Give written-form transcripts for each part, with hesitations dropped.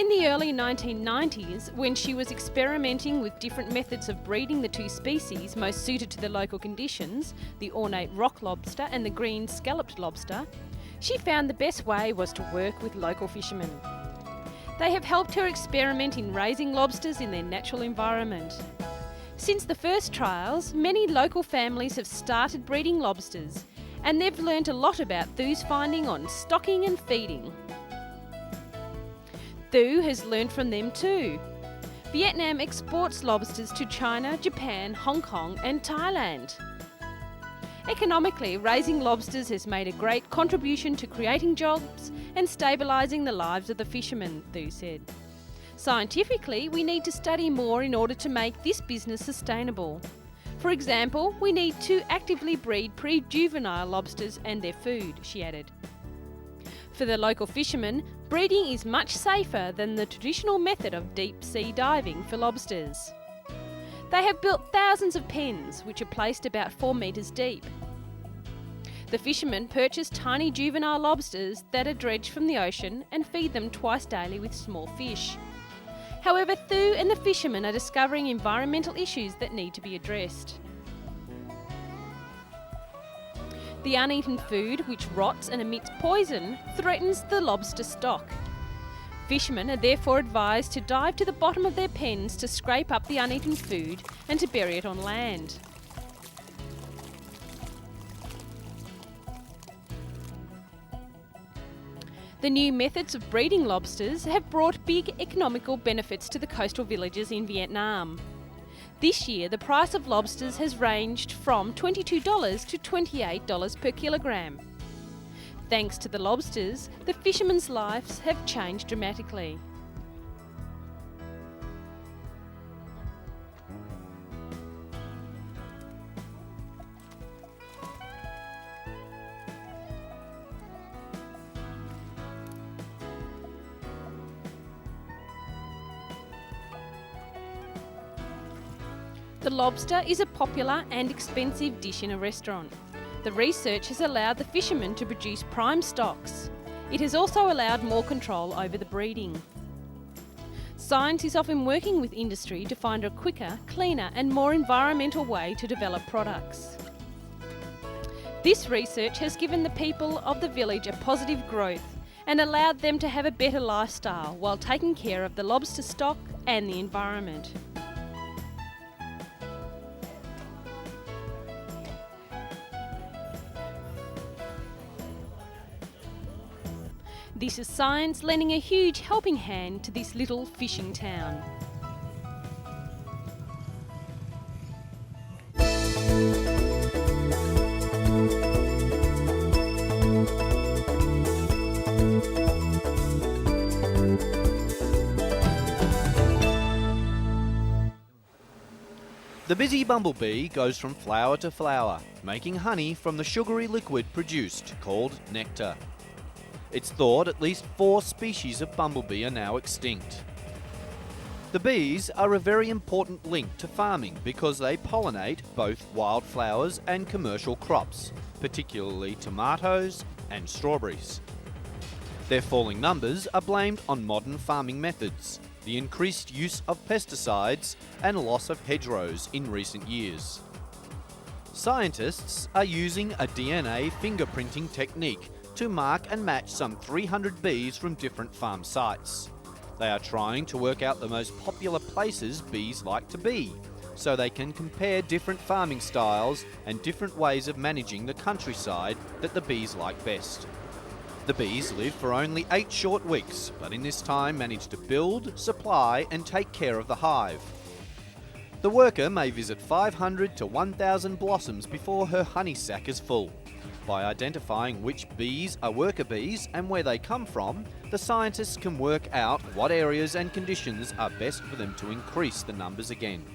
In the early 1990s, when she was experimenting with different methods of breeding the two species most suited to the local conditions, the ornate rock lobster and the green scalloped lobster, she found the best way was to work with local fishermen. They have helped her experiment in raising lobsters in their natural environment. Since the first trials, many local families have started breeding lobsters, and they've learnt a lot about Thu's finding on stocking and feeding. Thu has learned from them too. Vietnam exports lobsters to China, Japan, Hong Kong and Thailand. Economically, raising lobsters has made a great contribution to creating jobs and stabilising the lives of the fishermen, Thu said. Scientifically, we need to study more in order to make this business sustainable. For example, we need to actively breed pre-juvenile lobsters and their food, she added. For the local fishermen, breeding is much safer than the traditional method of deep-sea diving for lobsters. They have built thousands of pens, which are placed about 4 metres deep. The fishermen purchase tiny juvenile lobsters that are dredged from the ocean and feed them twice daily with small fish. However, Thu and the fishermen are discovering environmental issues that need to be addressed. The uneaten food, which rots and emits poison, threatens the lobster stock. Fishermen are therefore advised to dive to the bottom of their pens to scrape up the uneaten food and to bury it on land. The new methods of breeding lobsters have brought big economical benefits to the coastal villages in Vietnam. This year, the price of lobsters has ranged from $22 to $28 per kilogram. Thanks to the lobsters, the fishermen's lives have changed dramatically. The lobster is a popular and expensive dish in a restaurant. The research has allowed the fishermen to produce prime stocks. It has also allowed more control over the breeding. Science is often working with industry to find a quicker, cleaner and more environmental way to develop products. This research has given the people of the village a positive growth and allowed them to have a better lifestyle while taking care of the lobster stock and the environment. This is science lending a huge helping hand to this little fishing town. The busy bumblebee goes from flower to flower, making honey from the sugary liquid produced, called nectar. It's thought at least 4 species of bumblebee are now extinct. The bees are a very important link to farming because they pollinate both wildflowers and commercial crops, particularly tomatoes and strawberries. Their falling numbers are blamed on modern farming methods, the increased use of pesticides and loss of hedgerows in recent years. Scientists are using a DNA fingerprinting technique to mark and match some 300 bees from different farm sites. They are trying to work out the most popular places bees like to be, so they can compare different farming styles and different ways of managing the countryside that the bees like best. The bees live for only 8 short weeks, but in this time manage to build, supply and take care of the hive. The worker may visit 500 to 1,000 blossoms before her honey sac is full. By identifying which bees are worker bees and where they come from, the scientists can work out what areas and conditions are best for them to increase the numbers again.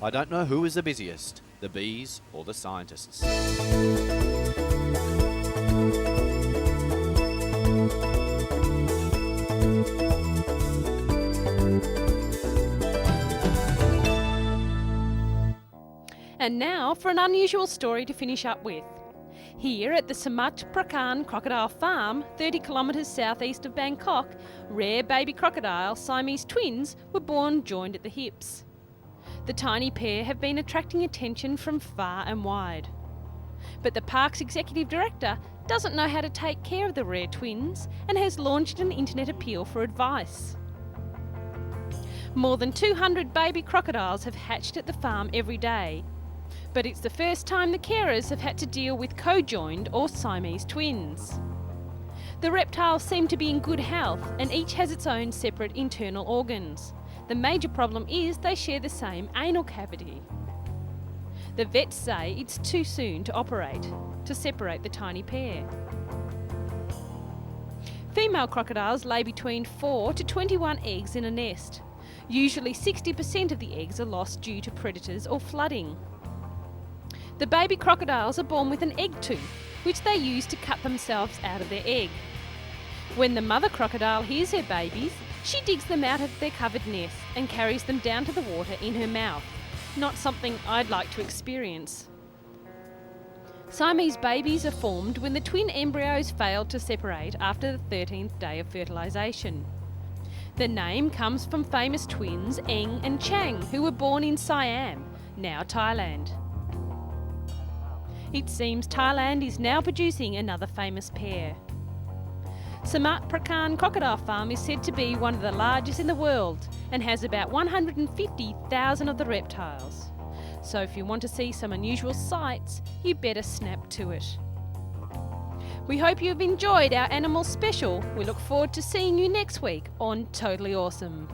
I don't know who is the busiest, the bees or the scientists. And now for an unusual story to finish up with. Here at the Samat Prakan Crocodile Farm, 30 kilometres southeast of Bangkok, rare baby crocodile Siamese twins were born joined at the hips. The tiny pair have been attracting attention from far and wide. But the park's executive director doesn't know how to take care of the rare twins and has launched an internet appeal for advice. More than 200 baby crocodiles have hatched at the farm every day, but it's the first time the carers have had to deal with co-joined or Siamese twins. The reptiles seem to be in good health and each has its own separate internal organs. The major problem is they share the same anal cavity. The vets say it's too soon to operate to separate the tiny pair. Female crocodiles lay between 4 to 21 eggs in a nest. Usually 60% of the eggs are lost due to predators or flooding. The baby crocodiles are born with an egg tooth, which they use to cut themselves out of their egg. When the mother crocodile hears her babies, she digs them out of their covered nest and carries them down to the water in her mouth. Not something I'd like to experience. Siamese babies are formed when the twin embryos fail to separate after the 13th day of fertilisation. The name comes from famous twins Eng and Chang, who were born in Siam, now Thailand. It seems Thailand is now producing another famous pair. Samat Prakan Crocodile Farm is said to be one of the largest in the world and has about 150,000 of the reptiles. So if you want to see some unusual sights, you better snap to it. We hope you've enjoyed our animal special. We look forward to seeing you next week on Totally Awesome.